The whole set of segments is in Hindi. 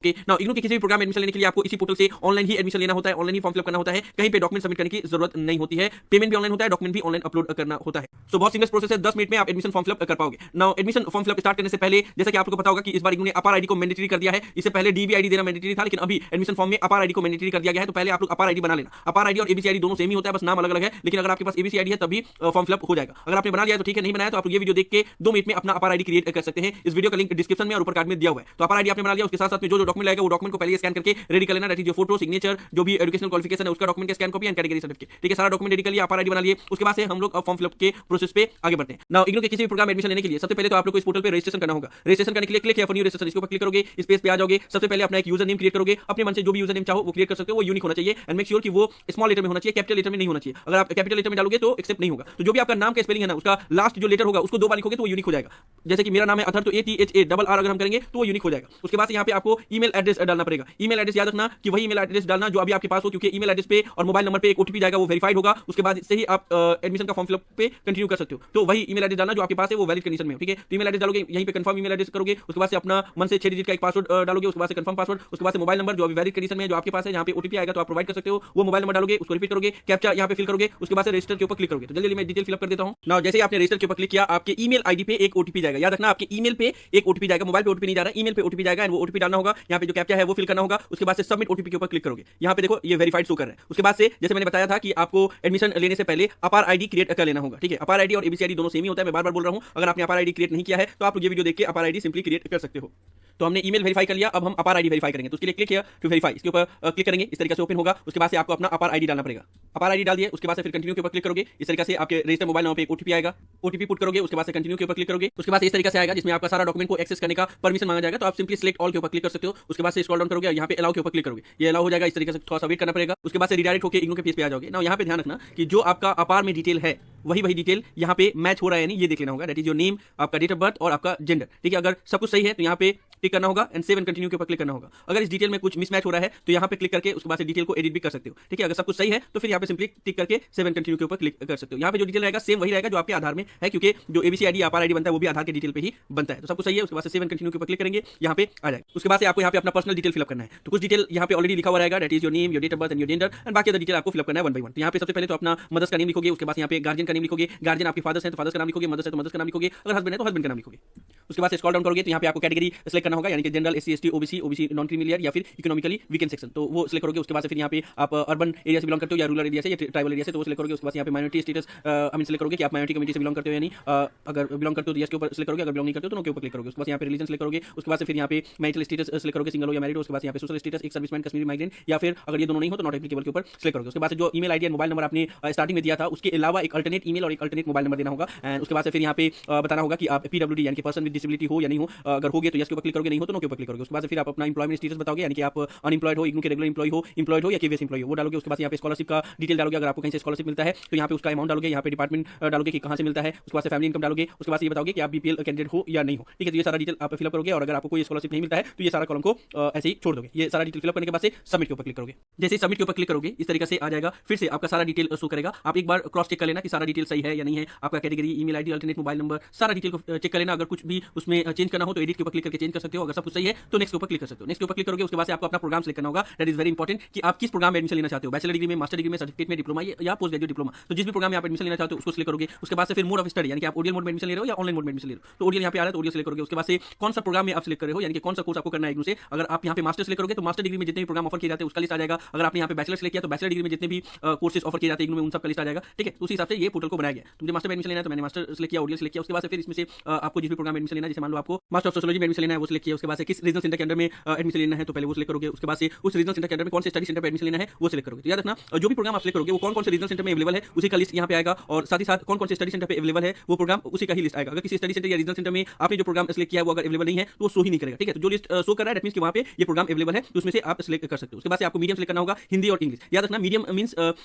ना इग्नू के किसी भी प्रोग्राम में एडमिशन लेने के लिए आपको इसी पोर्टल से ऑनलाइन ही एडमिशन लेना होता है, ऑनलाइन ही फॉर्म फिलअप करना होता है, कहीं पे डॉक्यूमेंट सबमिट करने की जरूरत नहीं होती है। पेमेंट भी ऑनलाइन होता है, डॉक्यूमेंट भी ऑनलाइन अपलोड करना होता है। सो बहुत सिंगल प्रोसेस है, 10 मिनट में आप एडमिशन फॉर्म फिलअप कर पाओगे। Now admission form fill up start करने से पहले जैसा कि आपको पता होगा कि इस बार इग्नू ने अपार आईडी को मैंडेटरी कर दिया है। इससे पहले डीबी आईडी देना मैंडेटरी था, लेकिन अभी एडमिशन फॉर्म में अपार आईडी को मैंडेटरी कर दिया गया है। तो पहले आप लोग अपार आईडी बना लेना। अपार आईडी और एबीसी आईडी दोनों सेम ही होता है, बस नाम अलग अलग है। लेकिन अगर आपके पास एबीसी आईडी है तभी फॉर्म फिलअप हो जाएगा। अगर आपने बना लिया तो ठीक है, नहीं बनाया तो आप ये वीडियो देख के 2 मिनट में अपना अपार आईडी क्रिएट कर सकते हैं। इस वीडियो का लिंक डिस्क्रिप्शन में और ऊपर कार्ड में दिया हुआ है। तो अपार आईडी आपने बना लिया, उसके साथ साथ में जो डॉक्यूमेंट लगेगा वो डॉक्यूमेंट को पहले स्कैन करके रेडी कर लेना। That is your photo, signature, जो भी एजुकेशनल क्वालिफिकेशन है उसका डॉक्यूमेंट के scan copy and category certificate. ठीक है, सारा डॉक्यूमेंट रेडी कर लिया, अपार आईडी बना लिए। उसके बाद से हम लोग फॉर्म फिलअप के प्रोसेस पे आगे बढ़ते हैं। नाउ इग्नू के किसी भी प्रोग्राम एडमिशन लेने के लिए सबसे पहले तो आप लोग को इस पोर्टल पे रजिस्ट्रेशन करना होगा। रजिस्ट्रेशन करने के लिए click here for new registration, इसके ऊपर क्लिक करोगे, इस पेज पे आ जाओगे। सबसे पहले अपना एक यूजर नेम क्रिएट करोगे। अपने मन से जो भी यूजर नेम चाहो वो क्रिएट कर सकते हो। वो यूनिक होना चाहिए एंड मेक श्योर कि वो स्मॉल लेटर में होना चाहिए, कैपिटल लेटर में नहीं होना चाहिए। अगर आप कैपिटल लेटर में डालोगे तो एक्सेप्ट नहीं होगा। तो जो भी आपका नाम का स्पेलिंग है ना, उसका लास्ट जो लेटर होगा उसको 2 बार लिखोगे तो वो यूनिक हो जाएगा। जैसे कि मेरा नाम है अथर, तो ATHARR अगर हम करेंगे तो वो यूनिक हो जाएगा। उसके बाद यहाँ पे आपको ईमेल एड्रेस डालना पड़ेगा। ईमेल एड्रेस याद रखना कि वही ईमेल एड्रेस डालना जो अभी आपके पास हो, क्योंकि ईमेल एड्रेस पे और मोबाइल नंबर पे एक ओटीपी जाएगा, वो वेरीफाइड होगा। उसके बाद से ही आप एडमिशन का फॉर्म फिलअप पे कंटिन्यू कर सकते हो। तो वही ईमेल एड्रेस डालना जो आपके पास है, वो वैलिड कंडीशन में हो। ठीक है, तो ईमेल एड्रेस डालोगे, यहीं पे कंफर्म ईमेल एड्रेस करोगे। उसके बाद से अपना मन से 6 डिजिट का एक पासवर्ड डालोगे। उसके बाद से कंफर्म पासवर्ड। उसके बाद से मोबाइल नंबर जो अभी वैलिड कंडीशन में है, जो आपके पास है, यहाँ पे ओटीपी आएगा तो आप प्रोवाइड कर सकते हो, वो मोबाइल नंबर डालोगे, उसको रिपीट करोगे, कैप्चा यहाँ पे फिल करोगे। उसके बाद से रजिस्टर के ऊपर क्लिक करोगे। तो जल्दी मैं डिटेल फिलअप कर देता हूँ। नाउ जैसे आपने रजिस्टर के ऊपर क्लिक किया, आपके ईमेल आईडी पे एक ओटीपी जाएगा। याद रखना, आपके ईमेल पे एक ओटीपी जाएगा, मोबाइल पे ओटीपी नहीं जा रहा है, ईमेल पे ओटीपी जाएगा एंड वो ओटीपी डालना होगा। यहाँ पे जो कैप्चा है वो फिल करना होगा। उसके बाद से सबमिट ओटीपी के ऊपर क्लिक करोगे। यहाँ पे देखो ये वेरीफाइड शो कर रहा है। उसके बाद से जैसे मैंने बताया था कि आपको एडमिशन लेने से पहले अपार आईडी क्रिएट कर लेना होगा। ठीक है, अपार आईडी और एबीसी आईडी दोनों सेम ही होता है, मैं बार-बार बोल रहा हूं। अगर आपने अपार आईडी क्रिएट नहीं किया है तो आप लोग ये वीडियो देख के अपार आईडी सिंपली क्रिएट कर सकते हो। तो हमने ईमेल वेरीफाई कर लिया, अब हम अपार आईडी वेरीफाई करेंगे। तो उसके लिए क्लिक हियर टू वेरीफाई, इसके ऊपर क्लिक करेंगे, इस तरीके से ओपन होगा। उसके बाद से आपको अपना अपार आईडी डालना पड़ेगा। अपार आईडी डाल दिए, उसके बाद से फिर कंटिन्यू के ऊपर क्लिक करोगे। इस तरीके से आपके रजिस्टर मोबाइल नंबर पे एक ओटीपी आएगा, ओटीपी पुट करोगे। उसके बाद से कंटिन्यू के ऊपर क्लिक करोगे। उसके बाद इस तरीके से आएगा जिसमें आपका सारा डॉक्यूमेंट को एक्सेस करने का परमिशन मांगा जाएगा। तो आप सिंपली सिलेक्ट ऑल के ऊपर क्लिक कर सकते हो। उसके बाद से स्क्रॉल डाउन करोगे, यहाँ पे अलाउ के ऊपर क्लिक करोगे, ये अलाउ हो जाएगा। इस तरीके से थोड़ा सा वेट करना पड़ेगा। उसके बाद से रिडायरेक्ट होकर इग्नू के पेज पे आ जाओगे। ना यहाँ पे ध्यान रखना कि जो आपका अपार में डिटेल है वही डिटेल यहाँ पे मैच हो रहा है, यानी ये देख लेना होगा। दैट इज योर नेम, आपका डेट ऑफ बर्थ और आपका जेंडर। ठीक है, अगर सब कुछ सही है तो यहाँ पे क्लिक करना होगा एंड सेव एंड कंटिन्यू के ऊपर क्लिक करना होगा। अगर इस डिटेल में कुछ मिसमैच हो रहा है तो यहाँ पे क्लिक करके उसके बाद से डिटेल को एडिट भी कर सकते हो। ठीक है, अगर सब कुछ सही है तो फिर यहाँ पे सिंपली टिक करके सेव एंड कंटिन्यू के ऊपर क्लिक कर सकते हो। यहाँ पे जो डिटेल रहेगा सेम वही रहेगा जो आपके आधार में है, क्योंकि जो एबीसी आईडी अपार आईडी बनता है वो भी आधार के डिटेल पे ही बनता है। तो सब कुछ सही है। उसके बाद से सेव एंड कंटिन्यू के ऊपर क्लिक करेंगे, यहाँ पे आ जाएगा। उसके बाद से आपको यहाँ पे अपना पर्सनल डिटेल फिलअप करना है। तो कुछ डिटेल यहाँ पे ऑलरेडी लिखा हुआ रहेगा, that is your name, your date of birth and your gender and बाकी डिटेल आपको फिलअप करना है 1 by 1। तो यहाँ पे सबसे पहले तो अपना मदर्स का नेम लिखोगे। उसके बाद यहाँ पे गार्जियन का नेम लिखोगे। गार्जियन आपके फादर्स हैं तो फादर्स का नाम लिखोगे, मदर्स है तो मदर्स का नाम लिखोगे, अगर हस्बैंड है तो हस्बैंड का नाम लिखोगे। उसके बाद से स्क्रॉल डाउन करोगे तो यहाँ पे आपको कैटेगरी सेलेक्ट करना होगा, यानी कि general, SC, ST, OBC, non creamy layer या फिर इकोनॉमिकली वीकेंड सेक्शन, तो वो सिलेक्ट करोगे। उसके बाद से फिर यहाँ पे आप अर्बन एरिया से बिलोंग करते हो या रूरल एरिया से या ट्राइबल एरिया से, तो वो सिलेक्ट करोगे। उसके बाद यहाँ पे माइनॉरिटी स्टेटस सिलेक्ट करोगे कि आप माइनॉरिटी कम्युनिटी से बिलोंग करते हो या नहीं। अगर बिलोंग करते हो तो यस के ऊपर सिलेक्ट करोगे, अगर बिलोंग नहीं करते हो तो नो के ऊपर क्लिक करोगे। उसके बाद यहाँ पे रिलीजन सिलेक्ट करोगे। उसके बाद से फिर यहाँ पे मैरिटल स्टेटस सिलेक्ट करोगे, सिंगल हो या मैरिड हो। उसके बाद यहाँ पे सोशल स्टेटस, एक सर्विसमैन, कश्मीरी माइग्रेंट, या फिर अगर ये दोनों नहीं हो तो नॉट एप्लीकेबल के ऊपर सिलेक्ट करोगे। उसके बाद से जो email ID and mobile number आपने स्टार्टिंग में दिया था उसके अलावा एक अल्टरनेट ईमेल और एक अल्टरनेट मोबाइल नंबर देना होगा। एंड उसके बाद से फिर यहाँ पे बताना होगा कि आप पीडब्ल्यूडी यानी कि पर्सन विद डिसेबिलिटी हो या नहीं हो। अगर होगे तो यस के ऊपर क्लिक करोगे, नहीं हो तो नो के ऊपर क्लिक करोगे। उसके बाद से फिर आप अपना एम्प्लॉयमेंट स्टेटस बताओगे, यानी कि आप अनएम्प्लॉयड हो, इग्नू के रेगुलर एम्प्लॉयड हो या केवीएस एम्प्लॉय हो, वो डालोगे। उसके बाद यहाँ पे स्कॉलरशिप का डिटेल डालोगे, अगर आपको कहीं से स्कॉलरशिप मिलता है तो यहाँ पे उसका अमाउंट डालोगे। यहाँ पे डिपार्टमेंट डालोगे कि कहाँ से मिलता है। उसके बाद से फैमिली इनकम डालोगे। उसके बाद ये बताओगे कि आप बीपीएल कैंडिडेट हो या नहीं हो। ठीक है, तो ये सारा डिटेल आप फिलअप करोगे और अगर आपको कोई स्कॉलरशिप नहीं मिलता है तो ये सारा कॉलम को ऐसे ही छोड़ दोगे। ये सारा डिटेल फिलअप करने के बाद से सबमिट के ऊपर क्लिक करोगे। जैसे ही सबमिट के ऊपर क्लिक करोगे इस तरीके से आ जाएगा, फिर से आपका सारा डिटेल शो करेगा। आप एक बार क्रॉस चेक कर लेना कि सारा डिटेल सही है या नहीं है। आपका category, email ID, alternate mobile number, सारा डिटेल को चेक कर लेना। अगर कुछ भी उसमें चेंज करना हो तो एडिट के ऊपर क्लिक करके चेंज कर सकते हो। अगर सब कुछ सही है तो नेक्स्ट के ऊपर क्लिक कर सकते हो। नेक्स्ट के ऊपर क्लिक करोगे, उसके बाद से आपको अपना प्रोग्राम सेलेक्ट करना होगा। दैट इज वेरी इंपॉर्टेंट कि आप किस प्रोग्राम में एडमिशन लेना चाहते हो, बैचलर डिग्री में, मास्टर डिग्री में, सर्टिफिकेट में, डिप्लोमा या पोस्ट ग्रेजुएट डिप्लोमा। तो जिस भी प्रोग्राम में आप एडमिशन लेना चाहते हो उसको सिलेक्ट करोगे। उसके बाद से फिर मोड ऑफ स्टडी, यानी कि आप ओडीएल मोड में एडमिशन ले रहे हो या ऑनलाइन मोड में एडमिशन ले रहे हो, तो ओडीएल यहाँ पे आ रहा है तो ओडीएल सिलेक्ट करोगे। उसके बाद से कौन सा प्रोग्राम में आप सिलेक्ट कर रहे हो, यानी कि कौन सा कोर्स आपको करना है इग्नू से। अगर आप यहाँ पे मास्टर सिलेक्ट करोगे तो मास्टर डिग्री में जितने भी प्रोग्राम ऑफर किए जाते हैं उसका लिस्ट आ जाएगा। अगर आपने यहाँ पे बैचलर सिलेक्ट किया तो बैचलर डिग्री में जितने भी कोर्सेज ऑफर किए जाते हैं इग्नू में उन सब का लिस्ट आ जाएगा। ठीक है, उसी हिसाब से ये पोर्टल को बनाया गया। तो मुझे मास्टर में एडमिशन लेना है तो मैंने मास्टर सिलेक्ट किया, ओडीएल सिलेक्ट किया। उसके बाद से फिर इसमें से आपको जिस भी प्रोग्राम में एडमिशन लेना है, जैसे मान लो आपको मास्टर ऑफ सोशियोलॉजी में एडमिशन लेना है वो सिलेक्ट किया। उसके बाद से किस रीजनल सेंटर के अंडर में एडमिशन लेना है तो पहले वो सिलेक्ट करोगे। उसके बाद से उस रीजनल सेंटर के अंडर में कौन से स्टडी सेंटर पे एडमिशन लेना है वो सिलेक्ट करोगे। तो याद रखना जो भी प्रोग्राम आप सिलेक्ट करोगे वो कौन से रीजनल सेंटर में अवेलेबल है उसी का लिस्ट यहाँ पे आएगा, और साथ ही साथ कौन से स्टडी सेंटर पे अवेलेबल है वो प्रोग्राम उसी का ही लिस्ट आएगा। अगर किसी स्टडी सेंटर या रीजनल सेंटर में आपने जो प्रोग्राम सिलेक्ट किया है वो अगर अवेलेबल नहीं है तो वो शो ही नहीं करेगा। ठीक है, तो जो लिस्ट शो कर रहा है दैट मींस कि वहां पे ये प्रोग्राम अवेलेबल है, तो उसमें से आप सिलेक्ट कर सकते हो। उसके बाद से आपको मीडियम सिलेक्ट करना होगा, हिंदी और इंग्लिश। याद रखना मीडियम मींस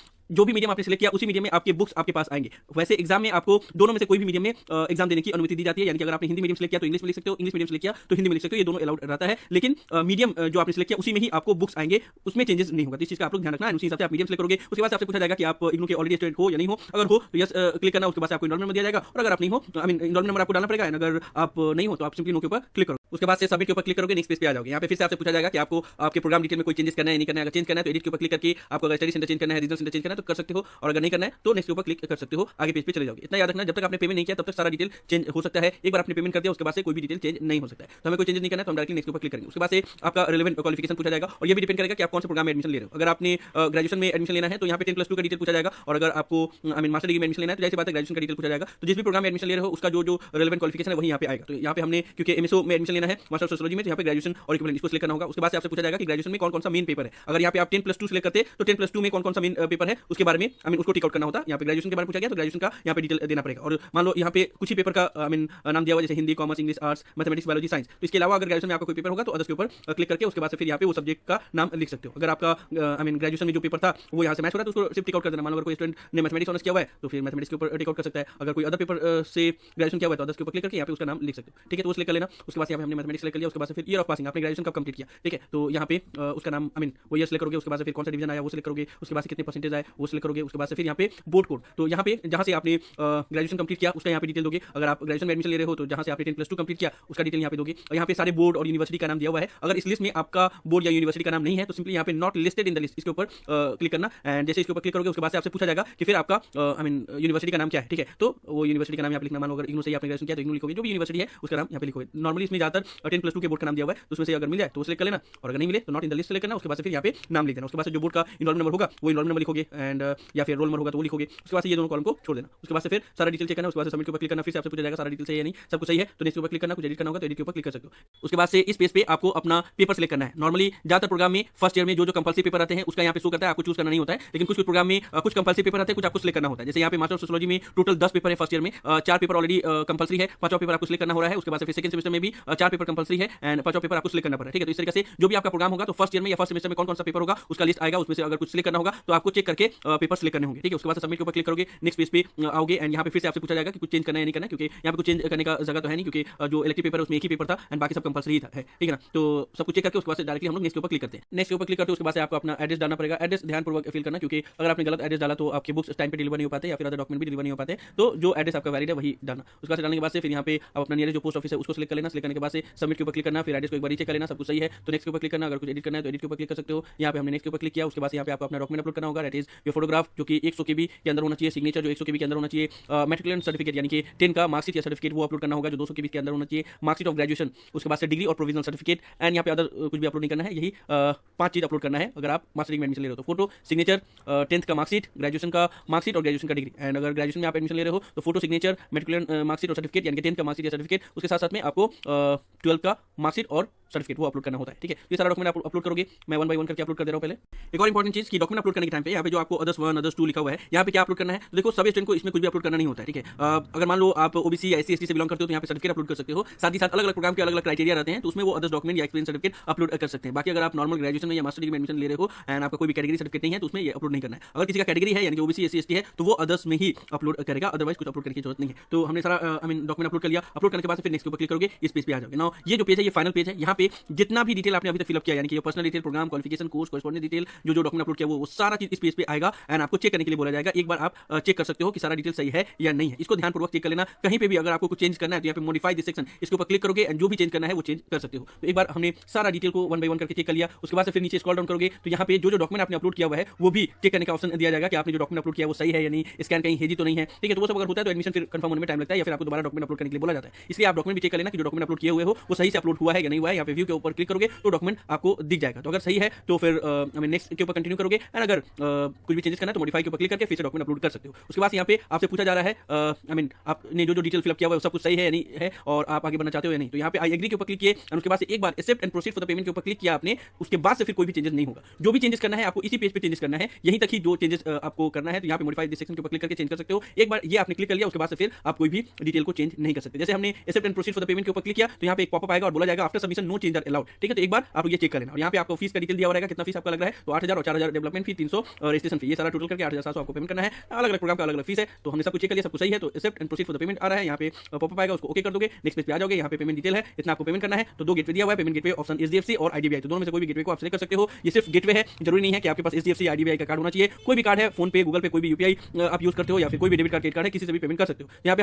जो भी मीडियम आपने सिलेक्ट किया उसी मीडियम में आपके बुक्स आपके पास आएंगे। वैसे एग्जाम में आपको दोनों में से कोई भी मीडियम में एग्जाम देने की अनुमति दी जाती है, यानी कि अगर आपने हिंदी मीडियम सिलेक्ट किया तो इंग्लिश में लिख सकते हो, इंग्लिश मीडियम सिलेक्ट किया तो हिंदी में लिख सकते हो, ये दोनों अलाउड रहता है। लेकिन मीडियम जो आपने सिलेक्ट किया उसी में ही आपको बुक्स आएंगे, उसमें चेंजेस नहीं होगा। तो इस चीज का आप लोग ध्यान रखना है। उसी हिसाब से आप मीडियम सिलेक्ट करोगे। उसके बाद आपसे पूछा जाएगा कि आप इग्नू के ऑलरेडी स्टूडेंट हो या नहीं हो। अगर हो तो यस क्लिक करना। उसके बाद आपको एनरोलमेंट दिया जाएगा, और अगर आप नहीं हो तो एनरोलमेंट नंबर आपको डालना पड़ेगा। अगर आप नहीं हो तो आप सिंपली नो के ऊपर क्लिक करो। उसके बाद से सबमिट के ऊपर क्लिक करोगे, नेक्स्ट पेज पे आ जाओगे। यहाँ पे फिर से आपसे पूछा जाएगा कि आपको आपके प्रोग्राम डिटेल में कोई चेंजेस करना है नहीं करना है। अगर चेंज करना है तो एडिट के ऊपर क्लिक करके आपको अगर स्टडी सेंटर चेंज करना है, रीजनल सेंटर चेंज करना है तो कर सकते हो, और अगर नहीं करना है तो नेक्स्ट के ऊपर क्लिक कर सकते हो, आगे पेज पे चले जाओगे। इतना याद रखना, जब तक आपने पेमेंट नहीं किया तब तक सारा डिटेल चेंज हो सकता है। एक बार आपने पेमेंट कर दिया उसके बाद से कोई भी डिटेल चेंज नहीं हो सकता है। तो हमें कोई चेंज नहीं करना है तो हम डायरेक्टली नेक्स्ट के ऊपर क्लिक करेंगे। उसके बाद से आपका रिलेवेंट क्वालिफिकेशन पूछा जाएगा, और ये भी डिपेंड करेगा कि आप कौन से प्रोग्राम में एडमिशन ले रहे हो। अगर आपने ग्रेजुएशन में एडमिशन लेना है तो यहाँ पे 10+2 का डिटेल पूछा जाएगा, और अगर आपको मास्टर डिग्री में एडमिशन लेना है तो जैसे बात है ग्रेजुएशन का डिटेल पूछा जाएगा। तो जिस भी प्रोग्राम में एडमिशन ले रहे हो उसका जो रिलेवेंट क्वालिफिकेशन है वही यहाँ पे आएगा। तो यहाँ पे हमने क्योंकि एमएसओ में एडमिशन लेना है मास्टर ऑफ सोशियोलॉजी में, तो यहाँ पे ग्रेजुएशन और इक्विवेलेंट इसको सिलेक्ट करना होगा। उसके बाद से आपसे पूछा जाएगा कि ग्रेजुएशन में कौन-कौन सा मेन पेपर है। अगर यहाँ पे आप 10+2 सिलेक्ट करते तो 10+2 में कौन-कौन सा मेन पेपर है उसके बारे में उसको टिक आउट करना होता। यहाँ पे ग्रेजुएशन के बारे में पूछा गया तो ग्रेजुएशन का यहाँ पे डिटेल देना पड़ेगा। और मान लो यहाँ पे कुछ ही पेपर का नाम दिया हुआ जैसे Hindi, commerce, English, arts, mathematics, biology, science. तो इसके अलावा अगर ग्रेजुएशन में आपका कोई पेपर होगा तो अदर्स के ऊपर क्लिक करके उसके बाद से फिर यहाँ पे वो सब्जेक्ट का नाम लिख सकते हो। अगर आपका ग्रेजुएशन में जो पेपर था वो यहाँ से मैच हो रहा है तो उसको सिर्फ टिक आउट कर देना। मान लो अगर कोई स्टूडेंट ने मैथमेटिक्स ऑनर्स किया हुआ है तो फिर मैथमेटिक्स के ऊपर टिक आउट कर सकता है। अगर कोई अदर पेपर से ग्रेजुएशन किया हुआ है तो अदर्स के ऊपर क्लिक करके यहाँ पे उसका नाम लिख सकते हो। ठीक है, तो वो सिलेक्ट कर लेना। उसके बाद यहाँ पे हमने मैथमेटिक्स सिलेक्ट कर लिया। उसके बाद फिर ईयर ऑफ पासिंग, आपने ग्रेजुएशन कब कंप्लीट किया। ठीक है, तो यहाँ पे उसका नाम वो ईयर सिलेक्ट करोगे। उसके बाद फिर कौन सा डिवीजन आया वो सिलेक्ट करोगे। उसके बाद कितने परसेंटेज आए वो सिलेक्ट करोगे। उसके बाद फिर यहाँ पे बोर्ड कोड, तो यहाँ पे जहाँ से आपने ग्रेजुएशन कंप्लीट किया उसका यहाँ पे डिटेल दोगे। अगर आप ग्रेजुएशन में एडमिशन ले रहे हो तो जहाँ से आपने 10+2 कंप्लीट किया उसका डिटेल यहाँ पे दोगे। और यहाँ पे सारे बोर्ड और यूनिवर्सिटी का नाम दिया हुआ है। अगर इस लिस्ट में आपका बोर्ड या यूनिवर्सिटी का नाम नहीं है तो सिंपली यहाँ पे not listed in the list इसके ऊपर क्लिक करना। एंड जैसे इसके ऊपर क्लिक करोगे उसके बाद से आपसे पूछा जाएगा कि फिर आपका यूनिवर्सिटी का नाम क्या है। ठीक है, तो वो यूनिवर्सिटी का नाम यहाँ पे लिखना। मान लो अगर इग्नू से आपने ग्रेजुएशन किया तो इग्नू लिखोगे, जो भी यूनिवर्सिटी है उसका नाम यहाँ पे लिखोगे। नॉर्मली इसमें ज्यादातर 10+2 के बोर्ड का नाम दिया हुआ है तो उसमें से अगर मिल जाए तो सिलेक्ट कर लेना, और अगर नहीं मिले तो not in the list select करना। उसके बाद फिर यहाँ पे नाम लिख देना। उसके बाद जो बोर्ड का इनरोलमेंट नंबर होगा वो इनरोलमेंट नंबर लिखोगे, एंड या फिर रोल नंबर होगा तो वो लिखोगे। उसके बाद ये दोनों कॉलम को छोड़ देना। उसके बाद फिर सारा डिटेल चेक करना। उसके बाद सबमिट के ऊपर क्लिक करना। फिर से आपसे पूछा जाएगा सारा डिटेल सही है नहीं, सब कुछ सही है तो नेक्स्ट के ऊपर क्लिक करना। कुछ एडिट करना होगा तो एडिट के ऊपर क्लिक कर सकते हो। उसके बाद से इस पेज पे आपको अपना पेपर सिलेक्ट करना है। नॉर्मली ज्यादातर प्रोग्राम में फर्स्ट ईयर में जो कंपल्सरी पेपर आते हैं उसका यहाँ पे शो करता है, आपको चूज करना नहीं होता है। लेकिन कुछ प्रोग्राम में कुछ कंपल्सरी पेपर आते हैं, कुछ आपको सिलेक्ट करना होता है। जैसे यहाँ पे मास्टर ऑफ सोशियोलॉजी में टोटल 10 पेपर है फर्स्ट ईयर में, 4 पेपर ऑलरेडी कंपल्सरी है, 5वां पेपर आपको सिलेक्ट करना हो रहा है। उसके बाद फिर सेकंड सेमेस्टर में भी 4 पेपर कंपल्सरी है एंड 5वां पेपर आपको सिलेक्ट करना पड़ेगा। ठीक है, तो इस तरीके से जो भी आपका प्रोग्राम होगा तो फर्स्ट ईयर में या फर्स्ट सेमेस्टर में कौन-कौन सा पेपर होगा उसका लिस्ट आएगा। उसमें से अगर कुछ सिलेक्ट करना होगा तो आपको चेक करके पेपर सिलेक्ट करने होंगे। ठीक है, उसके बाद सबमिट के ऊपर क्लिक करोगे, नेक्स्ट पेज पे आओगे एंड यहाँ पे फिर से आपसे पूछा जाएगा कि कुछ चेंज करना है नहीं करना है, क्योंकि यहाँ पे कुछ चेंज करने का जगह तो है नहीं, क्योंकि जो इलेक्टिव पेपर है उसमें एक ही पेपर था एंड बाकी सब कंपल्सरी था है। ठीक है ना, तो सब कुछ चेक करके उसके बाद डायरेक्टली हम लोग नेक्स्ट के ऊपर क्लिक करते हैं। नेक्स्ट के ऊपर क्लिक करते हैं उसके बाद से आपको अपना एड्रेस डालना पड़ेगा। एड्रेस ध्यानपूर्वक फिल करना, क्योंकि अगर आपने गलत एड्रेस डाला तो आपके बुक्स टाइम पे डिलीवर नहीं हो पाते या फिर अदर डॉक्यूमेंट भी डिलीवर नहीं हो पाते। तो जो एड्रेस आपका वैलिड है वही डालना। उसके बाद डालने के बाद से फिर यहाँ पे आप अपना नियरेस्ट जो पोस्ट ऑफिस है उसको सिलेक्ट कर लेना। सिलेक्ट करने के बाद से सबमिट के ऊपर क्लिक करना, फिर एड्रेस को एक बार चेक कर लेना सब कुछ सही है तो नेक्स्ट के ऊपर क्लिक करना। अगर कुछ एडिट करना है तो एडिट के ऊपर क्लिक कर सकते हो। यहाँ पे हमने नेक्स्ट के ऊपर क्लिक किया। उसके बाद यहाँ पे आपको अपना डॉक्यूमेंट अपलोड करना होगा। दैट इज योर फोटोग्राफ जो कि 100 KB के अंदर होना चाहिए, सिग्नेचर जो 100 KB के अंदर होना चाहिए, मैट्रिकुलेशन सर्टिफिकेट यानी कि 10 का मार्कशीट या सर्टिफिकेट वो अपलोड करना होगा जो 200 KB के अंदर होना चाहिए, मार्कशीट ऑफ ग्रेजुएशन, उसके बाद से डिग्री और प्रोविजनल सर्टिफिकेट एंड यहाँ पे अदर कुछ भी अपलोड नहीं करना है। यही 5 चीज अपलोड करना है अगर आप मास्टर डिग्री में एडमिशन ले रहे हो। तो फोटो, सिग्नेचर, 10th का मार्कशीट, ग्रेजुएशन का मार्कशीट और ग्रेजुएशन का डिग्री। एंड अगर ग्रेजुएशन में आप एडमिशन ले रहे हो तो फोटो, सिग्नेचर, मैट्रिकुलेशन मार्कशीट और सर्टिफिकेट यानी कि 10th का मार्कशीट या सर्टिफिकेट, उसके साथ साथ में आपको 12th का मार्कशीट और सर्टिफिकेट वो अपलोड करना होता है। ठीक है, ये सारा डॉक्यूमेंट आप अपलोड करोगे। मैं 1 बाय 1 करके अपलोड कर दे रहा हूं। पहले एक और इंपॉर्टेंट चीज कि डॉक्यूमेंट अपलोड करने के टाइम पे यहाँ पे जो आपको अदर्स 1 अदर्स 2 लिखा हुआ है यहाँ पे क्या अपलोड करना है। तो देखो सभी स्टूडेंट को इसमें कुछ भी अपलोड करना नहीं होता है। ठीक है, अगर मान लो आप ओबीसी या एससी एसटी से बिलोंग करते हो तो यहाँ पे सर्टिफिकेट अपलोड कर सकते हो। साथ ही साथ अलग अलग प्रोग्राम के अलग अलग क्राइटेरिया रहते हैं तो उसमें वो अदर्स डॉक्यूमेंट या एक्सपीरियंस सर्टिफिकेट अपलोड कर सकते हैं। बाकी अगर आप नॉर्मल ग्रेजुएशन में या मास्टर डिग्री में एडमिशन ले रहे हो एंड आपका कोई भी कैटेगरी सर्टिफिकेट नहीं है तो उसमें ये अपलोड नहीं करना है। अगर किसी का कैटेगरी है यानी कि ओबीसी एससी एसटी है तो वो अदर्स में ही अपलोड करेगा, अदरवाइज कुछ अपलोड करने की जरूरत नहीं है। तो हमने सारा डॉक्यूमेंट अपलोड कर लिया। अपलोड करने के बाद फिर नेक्स्ट के ऊपर क्लिक करोगे, इस पेज पे आ जाओगे। नाउ ये जो पेज है ये फाइनल पेज है। यहाँ पे जितना भी डिटेल आपने अभी तक फिलअप किया यानी कि personal detail, programme, qualification, course, correspondence detail, जो डॉक्यूमेंट अपलोड किया वो सारा चीज इस पेज पे आएगा एंड आपको चेक करने के लिए बोला जाएगा। एक बार आप चेक कर सकते हो कि सारा डिटेल सही है या नहीं है। इसको ध्यानपूर्वक चेक कर लेना। कहीं पे भी अगर आपको कुछ चेंज करना है तो यहाँ पे मॉडिफाई दिस सेक्शन इसके ऊपर क्लिक करोगे एंड जो भी चेंज करना है वो चेंज कर सकते हो। तो एक बार हमने सारा डिटेल को 1 बाय 1 करके चेक कर लिया। उसके बाद से फिर नीचे स्क्रॉल डाउन करोगे तो यहाँ पे जो डॉक्यूमेंट आपने अपलोड किया हुआ है वो भी चेक करने का ऑप्शन दिया जाएगा कि आपने जो डॉक्यूमेंट अपलोड किया वो सही है या नहीं, स्कैन कहीं हेजी तो नहीं है। ठीक है, तो वो सब अगर होता है तो एडमिशन फिर कंफर्म होने में टाइम लगता है या फिर आपको दोबारा डॉक्यूमेंट अपलोड करने के लिए बोला जाता है। इसलिए आप डॉक्यूमेंट भी चेक कर लेना कि जो डॉक्यूमेंट अपलोड किए हुए हो वो सही से अपलोड हुआ है या नहीं हुआ है। यहाँ पे व्यू के ऊपर क्लिक करोगे तो डॉक्यूमेंट आपको दिख जाएगा। तो अगर सही है तो फिर नेक्स्ट के ऊपर कंटिन्यू करोगे एंड अगर कुछ भी चेंजेस करना है तो मॉडिफाई के ऊपर क्लिक करके फिर से डॉक्यूमेंट अपलोड कर सकते हो। उसके बाद यहाँ पे आपसे पूछा जा रहा है आपने जो डिटेल फिलअप किया हुआ है सब कुछ सही है या नहीं है और आप आगे बढ़ना चाहते हो या नहीं। तो यहाँ पे आई एग्री के ऊपर क्लिक किए और उसके बाद से एक बार accept and proceed for the payment के ऊपर क्लिक किया आपने, उसके बाद से फिर कोई भी चेंजेस नहीं होगा। जो भी चेंजेस करना है आपको इसी पेज पे चेंजेस करना है, यहीं तक ही जो चेंजेस आपको करना है। तो यहाँ पे मॉडिफाई दिस सेक्शन के ऊपर क्लिक करके चेंज कर सकते हो। एक बार ये आपने क्लिक कर लिया उसके बाद से फिर आप कोई भी डिटेल को चेंज नहीं कर सकते। जैसे हमने accept and proceed for the payment के ऊपर क्लिक किया तो यहाँ पे एक पॉपअप आएगा और बोला जाएगा after submission no change are allowed. ठीक है, तो एक बार आप ये चेक कर लेना। और यहाँ पे आपको फीस का डिटेल दिया रहेगा, कितना फीस आपका लग रहा है। तो 8000 और 4000 डेवलपमेंट फी, 300 रजिस्ट्रेशन फी, ये सारा टोटल करके 8700 आपको पेमेंट करना है। अलग अलग प्रोग्राम का अलग अलग फीस है। तो हमने सब कुछ चेक कर लिया, सब कुछ सही है। तो accept and proceed for the payment आ रहा है, यहाँ पे पॉपअप आएगा, उसको ओके कर दोगे। नेक्स्ट पेज पे आ जाओगे, यहाँ पे पेमेंट डिटेल है, इतना आपको पेमेंट करना है। तो 2 गेटवे दिया हुआ है, पेमेंट गेटवे ऑप्शन एचडीएफसी और आईडीबीआई, तो दोनों में से कोई भी गेटवे को आप सिलेक्ट कर सकते हो। ये सिर्फ गेटवे है, जरूरी नहीं है कि आपके पास एचडीएफसी आईडीबीआई का कार्ड होना चाहिए। कोई भी कार्ड है, फोन पे, गूगल पे, कोई भी यूपीआई आप यूज करते हो या फिर कोई भी डेबिट कार्ड, क्रेडिट कार्ड है, किसी से भी पेमेंट कर सकते हो। यहाँ पे